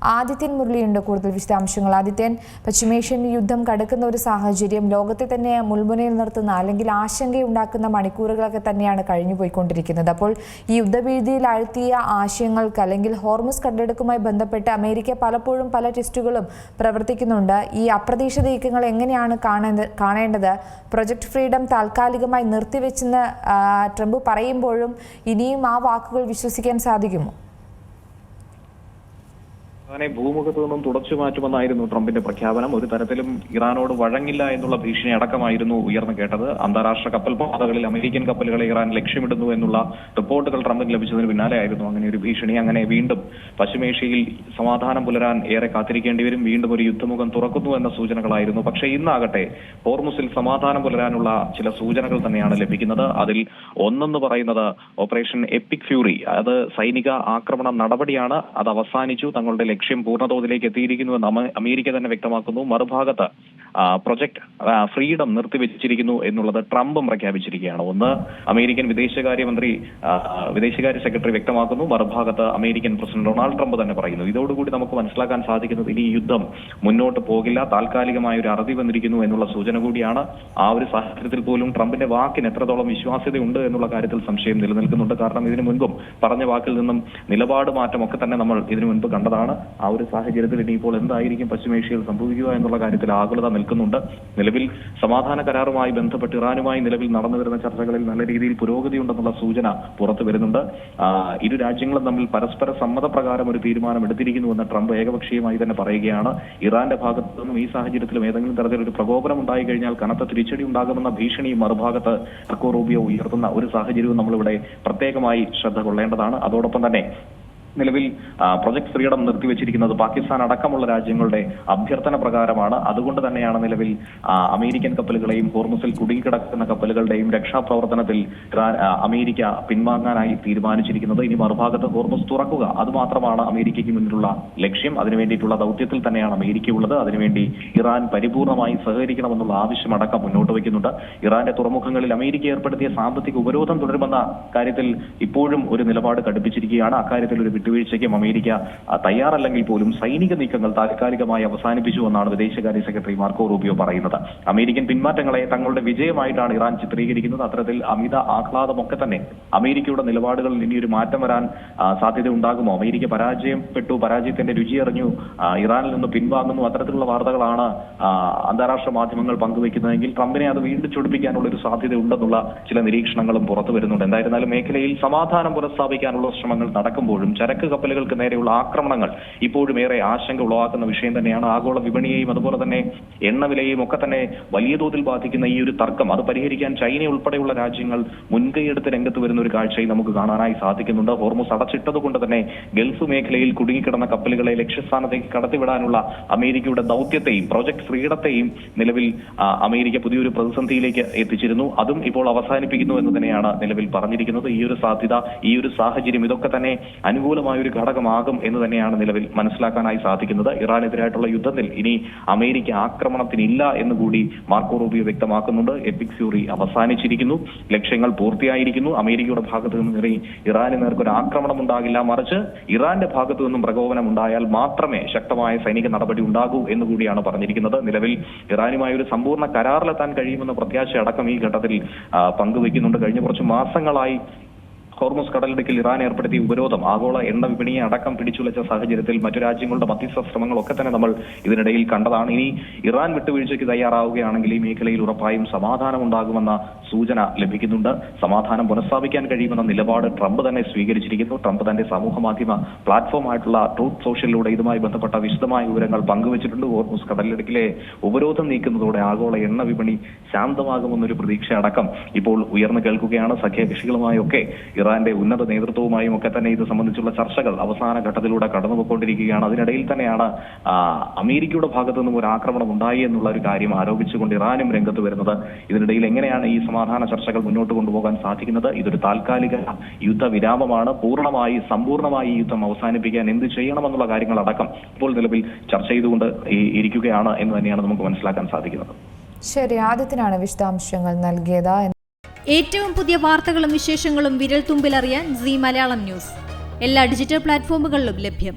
ആദിത്യൻ മുരളിയുണ്ട് കൂടുതൽ വിശദാംശങ്ങൾ. ആദിത്യൻ, പശ്ചിമേഷ്യൻ യുദ്ധം കടുക്കുന്ന ഒരു സാഹചര്യം ലോകത്തെ തന്നെ മുൾമുനയിൽ നിർത്തുന്ന അല്ലെങ്കിൽ ആശങ്കയുണ്ടാക്കുന്ന മണിക്കൂറുകളൊക്കെ തന്നെയാണ് കഴിഞ്ഞുപോയിക്കൊണ്ടിരിക്കുന്നത്. അപ്പോൾ ഈ യുദ്ധഭീതിയിൽ ആഴ്ത്തിയ ആശയങ്ങൾക്ക് അല്ലെങ്കിൽ ഹോർമുസ് കടലിടുക്കുമായി ബന്ധപ്പെട്ട് അമേരിക്ക പലപ്പോഴും പല ടെസ്റ്റുകളും പ്രവർത്തിക്കുന്നുണ്ട്. ഈ അപ്രതീക്ഷിത നീക്കങ്ങൾ എങ്ങനെയാണ് കാണേണ്ടത്? പ്രൊജക്ട് ഫ്രീഡം താൽക്കാലികമായി നിർത്തിവെച്ചെന്ന് ട്രംപ് പറയുമ്പോഴും ഇനിയും ആ വാക്കുകൾ വിശ്വസിക്കാൻ സാധിക്കുമോ? അങ്ങനെ ഭൂമുഖത്ത് നിന്നും തുടച്ചു മാറ്റുമെന്നായിരുന്നു ട്രംപിന്റെ പ്രഖ്യാപനം. ഒരു തരത്തിലും ഇറാനോട് വഴങ്ങില്ല എന്നുള്ള ഭീഷണി അടക്കമായിരുന്നു ഉയർന്നു കേട്ടത്. അന്താരാഷ്ട്ര കപ്പൽ പാതകളിൽ അമേരിക്കൻ കപ്പലുകളെ ഇറാൻ ലക്ഷ്യമിടുന്നു എന്നുള്ള റിപ്പോർട്ടുകൾ ട്രംപിന് ലഭിച്ചതിന് പിന്നാലെയായിരുന്നു അങ്ങനെ ഒരു ഭീഷണി. അങ്ങനെ വീണ്ടും പശ്ചിമേഷ്യയിൽ സമാധാനം പുലരാൻ ഏറെ കാത്തിരിക്കേണ്ടി വരും. വീണ്ടും ഒരു യുദ്ധമുഖം തുറക്കുന്നു എന്ന സൂചനകളായിരുന്നു. പക്ഷേ ഇന്നാകട്ടെ ഹോർമുസിൽ സമാധാനം പുലരാനുള്ള ചില സൂചനകൾ തന്നെയാണ് ലഭിക്കുന്നത്. അതിൽ ഒന്നെന്ന് പറയുന്നത് ഓപ്പറേഷൻ എപ്പിക് ഫ്യൂറി, അത് സൈനിക ആക്രമണ നടപടിയാണ്. അത് അവസാനിച്ചു, തങ്ങളുടെ ലക്ഷ്യം പൂർണ്ണതോതിലേക്ക് എത്തിയിരിക്കുന്നുവെന്ന് അമേരിക്ക തന്നെ വ്യക്തമാക്കുന്നു. മറുഭാഗത്ത് പ്രൊജക്ട് ഫ്രീഡം നിർത്തിവെച്ചിരിക്കുന്നു എന്നുള്ളത് ട്രംപും പ്രഖ്യാപിച്ചിരിക്കുകയാണ്. ഒന്ന് അമേരിക്കൻ വിദേശകാര്യ സെക്രട്ടറി വ്യക്തമാക്കുന്നു, മറുഭാഗത്ത് അമേരിക്കൻ പ്രസിഡന്റ് ഡൊണാൾഡ് ട്രംപ് തന്നെ പറയുന്നു. ഇതോടുകൂടി നമുക്ക് മനസ്സിലാക്കാൻ സാധിക്കുന്നത് ഇനി ഈ യുദ്ധം മുന്നോട്ട് പോകില്ല, താൽക്കാലികമായ ഒരു അറുതി വന്നിരിക്കുന്നു എന്നുള്ള സൂചന കൂടിയാണ്. ആ ഒരു സാഹചര്യത്തിൽ പോലും ട്രംപിന്റെ വാക്കിന് എത്രത്തോളം വിശ്വാസ്യതയുണ്ട് എന്നുള്ള കാര്യത്തിൽ സംശയം നിലനിൽക്കുന്നുണ്ട്. കാരണം ഇതിനു മുൻപും പറഞ്ഞ വാക്കിൽ നിന്നും നിലപാട് മാറ്റമൊക്കെ തന്നെ നമ്മൾ ഇതിനു മുൻപ് കണ്ടതാണ്. ആ ഒരു സാഹചര്യത്തിൽ ഇനിയിപ്പോൾ എന്തായിരിക്കും പശ്ചിമേഷ്യയിൽ സംഭവിക്കുക എന്നുള്ള കാര്യത്തിൽ ആകുലത നിൽക്കുന്നുണ്ട്. നിലവിൽ സമാധാന കരാറുമായി ബന്ധപ്പെട്ട് ഇറാനുമായി നിലവിൽ നടന്നു വരുന്ന ചർച്ചകളിൽ നല്ല രീതിയിൽ പുരോഗതി ഉണ്ടെന്നുള്ള സൂചന പുറത്തു വരുന്നുണ്ട്. ഇരു രാജ്യങ്ങളും തമ്മിൽ പരസ്പര സമ്മതപ്രകാരം ഒരു തീരുമാനം എടുത്തിരിക്കുന്നുവെന്ന് ട്രംപ് ഏകപക്ഷീയമായി തന്നെ പറയുകയാണ്. ഇറാന്റെ ഭാഗത്തു നിന്നും ഈ സാഹചര്യത്തിലും ഏതെങ്കിലും തരത്തിലൊരു പ്രകോപനം ഉണ്ടായി കഴിഞ്ഞാൽ കനത്ത തിരിച്ചടി ഉണ്ടാകുമെന്ന ഭീഷണിയും മറുഭാഗത്ത് മാർക്കോ റൂബിയോ ഉയർത്തുന്ന ഒരു സാഹചര്യവും നമ്മളിവിടെ പ്രത്യേകമായി ശ്രദ്ധ കൊള്ളേണ്ടതാണ്. അതോടൊപ്പം തന്നെ നിലവിൽ പ്രൊജക്ട് ഫ്രീഡം നിർത്തിവെച്ചിരിക്കുന്നത് പാകിസ്ഥാൻ അടക്കമുള്ള രാജ്യങ്ങളുടെ അഭ്യർത്ഥന പ്രകാരമാണ്. അതുകൊണ്ട് തന്നെയാണ് നിലവിൽ അമേരിക്കൻ കപ്പലുകളെയും ഹോർമുസിൽ കുടുങ്ങിക്കിടക്കുന്ന കപ്പലുകളുടെയും രക്ഷാപ്രവർത്തനത്തിൽ അമേരിക്ക പിൻവാങ്ങാനായി തീരുമാനിച്ചിരിക്കുന്നത്. ഇനി മറുഭാഗത്ത് ഹോർമുസ് തുറക്കുക, അതുമാത്രമാണ് അമേരിക്കയ്ക്ക് മുന്നിലുള്ള ലക്ഷ്യം. അതിനുവേണ്ടിയിട്ടുള്ള ദൗത്യത്തിൽ തന്നെയാണ് അമേരിക്ക ഉള്ളത്. അതിനുവേണ്ടി ഇറാൻ പരിപൂർണമായി സഹകരിക്കണമെന്നുള്ള ആവശ്യമടക്കം മുന്നോട്ട് വയ്ക്കുന്നുണ്ട്. ഇറാന്റെ തുറമുഖങ്ങളിൽ അമേരിക്ക ഏർപ്പെടുത്തിയ സാമ്പത്തിക ഉപരോധം തുടരുമെന്ന കാര്യത്തിൽ ഇപ്പോഴും ഒരു നിലപാട് കടുപ്പിച്ചിരിക്കുകയാണ്. അക്കാര്യത്തിൽ ഒരു വിട്ടുവീഴ്ചയ്ക്കും അമേരിക്ക തയ്യാറല്ലെങ്കിൽ പോലും സൈനിക നീക്കങ്ങൾ താൽക്കാലികമായി അവസാനിപ്പിച്ചു എന്നാണ് വിദേശകാര്യ സെക്രട്ടറി മാർക്കോ റൂബിയോ പറയുന്നത്. അമേരിക്കൻ പിന്മാറ്റങ്ങളെ തങ്ങളുടെ വിജയമായിട്ടാണ് ഇറാൻ ചിത്രീകരിക്കുന്നത്. അത്തരത്തിൽ അമിത ആഹ്ലാദമൊക്കെ തന്നെ അമേരിക്കയുടെ നിലപാടുകളിൽ ഇനിയൊരു മാറ്റം വരാൻ സാധ്യത ഉണ്ടാകുമോ? അമേരിക്ക പരാജയത്തിന്റെ രുചിയറിഞ്ഞു, ഇറാനിൽ നിന്ന് പിൻവാങ്ങുന്നു, അത്തരത്തിലുള്ള വാർത്തകളാണ് അന്താരാഷ്ട്ര മാധ്യമങ്ങൾ പങ്കുവയ്ക്കുന്നതെങ്കിൽ ട്രംപിനെ അത് വീണ്ടും ചൊടിപ്പിക്കാനുള്ള ഒരു സാധ്യത ഉണ്ടെന്നുള്ള ചില നിരീക്ഷണങ്ങളും പുറത്തു വരുന്നുണ്ട്. എന്തായിരുന്നാലും മേഖലയിൽ സമാധാനം പുനഃസ്ഥാപിക്കാനുള്ള ശ്രമങ്ങൾ നടക്കുമ്പോഴും ചരക്ക് കപ്പലുകൾക്ക് നേരെയുള്ള ആക്രമണങ്ങൾ ഇപ്പോഴും ഏറെ ആശങ്ക ഉളവാക്കുന്ന വിഷയം തന്നെയാണ്. ആഗോള വിപണിയെയും അതുപോലെ തന്നെ എണ്ണവിലയെയും ഒക്കെ തന്നെ വലിയ തോതിൽ ബാധിക്കുന്ന ഈ ഒരു തർക്കം അത് പരിഹരിക്കാൻ ചൈന ഉൾപ്പെടെയുള്ള രാജ്യങ്ങൾ മുൻകൈയെടുത്ത് രംഗത്ത് വരുന്ന ഒരു കാഴ്ചയും നമുക്ക് കാണാനായി സാധിക്കുന്നുണ്ട്. ഹോർമുസ് അടച്ചിട്ടതുകൊണ്ട് തന്നെ ഗൾഫ് മേഖലയിൽ കുടുങ്ങിക്കിടന്ന കപ്പലുകളെ ലക്ഷ്യസ്ഥാനത്തേക്ക് കടത്തിവിടാനുള്ള അമേരിക്കയുടെ ദൗത്യത്തെയും പ്രൊജക്ട് ഫ്രീഡത്തെയും നിലവിൽ അമേരിക്ക പുതിയൊരു പ്രതിസന്ധിയിലേക്ക് എത്തിച്ചിരുന്നു. അതും ഇപ്പോൾ അവസാനിപ്പിക്കുന്നു എന്ന് തന്നെയാണ് നിലവിൽ പറഞ്ഞിരിക്കുന്നത്. ഈ ഒരു സാധ്യത, ഈ ഒരു സാഹചര്യം ഇതൊക്കെ തന്നെ അനുകൂലമായ ഒരു ഘടകമാകും എന്ന് തന്നെയാണ് നിലവിൽ മനസ്സിലാക്കാനായി സാധിക്കുന്നത്. ഇറാനെതിരായിട്ടുള്ള യുദ്ധത്തിൽ ഇനി അമേരിക്ക ആക്രമണത്തിനില്ല എന്ന് കൂടി മാർക്കോ റൂബിയോ വ്യക്തമാക്കുന്നുണ്ട്. എപ്പിക് ഫ്യൂറി അവസാനിച്ചിരിക്കുന്നു, ലക്ഷ്യങ്ങൾ പൂർത്തിയായിരിക്കുന്നു. അമേരിക്കയുടെ ഭാഗത്തു നിന്നും ഇറാന് നേർക്കൊരു ആക്രമണം ഉണ്ടാകില്ല, മറിച്ച് ഇറാന്റെ ഭാഗത്തു നിന്നും പ്രകോപനം ഉണ്ടായാൽ മാത്രമേ ശക്തമായ സൈനിക നടപടി ഉണ്ടാകൂ എന്ന് കൂടിയാണ് പറഞ്ഞിരിക്കുന്നത്. നിലവിൽ ഇറാനുമായി ഒരു സമ്പൂർണ്ണ കരാറിലെത്താൻ കഴിയുമെന്ന പ്രത്യാശ അടക്കം ഈ ഘട്ടത്തിൽ പങ്കുവയ്ക്കുന്നുണ്ട്. കഴിഞ്ഞ കുറച്ച് മാസങ്ങളായി ഹോർമുസ് കടലിടുക്കിൽ ഇറാൻ ഏർപ്പെടുത്തിയ ഉപരോധം ആഗോള എണ്ണ വിപണിയെ അടക്കം പിടിച്ചുലച്ച സാഹചര്യത്തിൽ മറ്റു രാജ്യങ്ങളുടെ മധ്യസ്ഥ ശ്രമങ്ങളൊക്കെ തന്നെ നമ്മൾ ഇതിനിടയിൽ കണ്ടതാണ്. ഇനി ഇറാൻ വിട്ടുവീഴ്ചയ്ക്ക് തയ്യാറാവുകയാണെങ്കിൽ ഈ മേഖലയിൽ ഉറപ്പായും സമാധാനം ഉണ്ടാകുമെന്ന സൂചന ലഭിക്കുന്നുണ്ട്. സമാധാനം പുനഃസ്ഥാപിക്കാൻ കഴിയുമെന്ന നിലപാട് ട്രംപ് തന്നെ സ്വീകരിച്ചിരിക്കുന്നു. ട്രംപ് തന്റെ സമൂഹ മാധ്യമ പ്ലാറ്റ്ഫോമായിട്ടുള്ള ട്രൂത്ത് സോഷ്യലിലൂടെ ഇതുമായി ബന്ധപ്പെട്ട വിശദമായ വിവരങ്ങൾ പങ്കുവച്ചിട്ടുണ്ട്. ഹോർമുസ് കടലിടുക്കിലെ ഉപരോധം നീക്കുന്നതോടെ ആഗോള എണ്ണ വിപണി ശാന്തമാകുമെന്നൊരു പ്രതീക്ഷ അടക്കം ഇപ്പോൾ ഉയർന്നു കേൾക്കുകയാണ്. സഖ്യകക്ഷികളുമായൊക്കെ ഇറാന്റെ ഉന്നത നേതൃത്വവുമായും ഒക്കെ തന്നെ ഇത് സംബന്ധിച്ചുള്ള ചർച്ചകൾ അവസാന ഘട്ടത്തിലൂടെ കടന്നുപോയിക്കൊണ്ടിരിക്കുകയാണ്. അതിനിടയിൽ തന്നെയാണ് അമേരിക്കയുടെ ഭാഗത്തു നിന്നും ഒരു ആക്രമണം ഉണ്ടായി എന്നുള്ള ഒരു കാര്യം ആരോപിച്ചുകൊണ്ട് ഇറാനും രംഗത്ത് വരുന്നത്. ഇതിനിടയിൽ എങ്ങനെയാണ് ഈ സമാധാന ചർച്ചകൾ മുന്നോട്ട് കൊണ്ടുപോകാൻ സാധിക്കുന്നത്? ഇതൊരു താൽക്കാലിക യുദ്ധവിരാമമാണ്. സമ്പൂർണ്ണമായി ഈ യുദ്ധം അവസാനിപ്പിക്കാൻ എന്ത് ചെയ്യണമെന്നുള്ള കാര്യങ്ങളടക്കം ഇപ്പോൾ നിലവിൽ ചർച്ച ചെയ്തുകൊണ്ട് ഇരിക്കുകയാണ് എന്ന് തന്നെയാണ് നമുക്ക് മനസ്സിലാക്കാൻ സാധിക്കുന്നത്. ശരി, ആദ്യത്തിനാണ് വിശദാംശങ്ങൾ നൽകിയത്. ഏറ്റവും പുതിയ വാർത്തകളും വിശേഷങ്ങളും വിരൽ തുമ്പിലറിയാൻ സീ മലയാളം ന്യൂസ് എല്ലാ ഡിജിറ്റൽ പ്ലാറ്റ്ഫോമുകളിലും ലഭ്യം.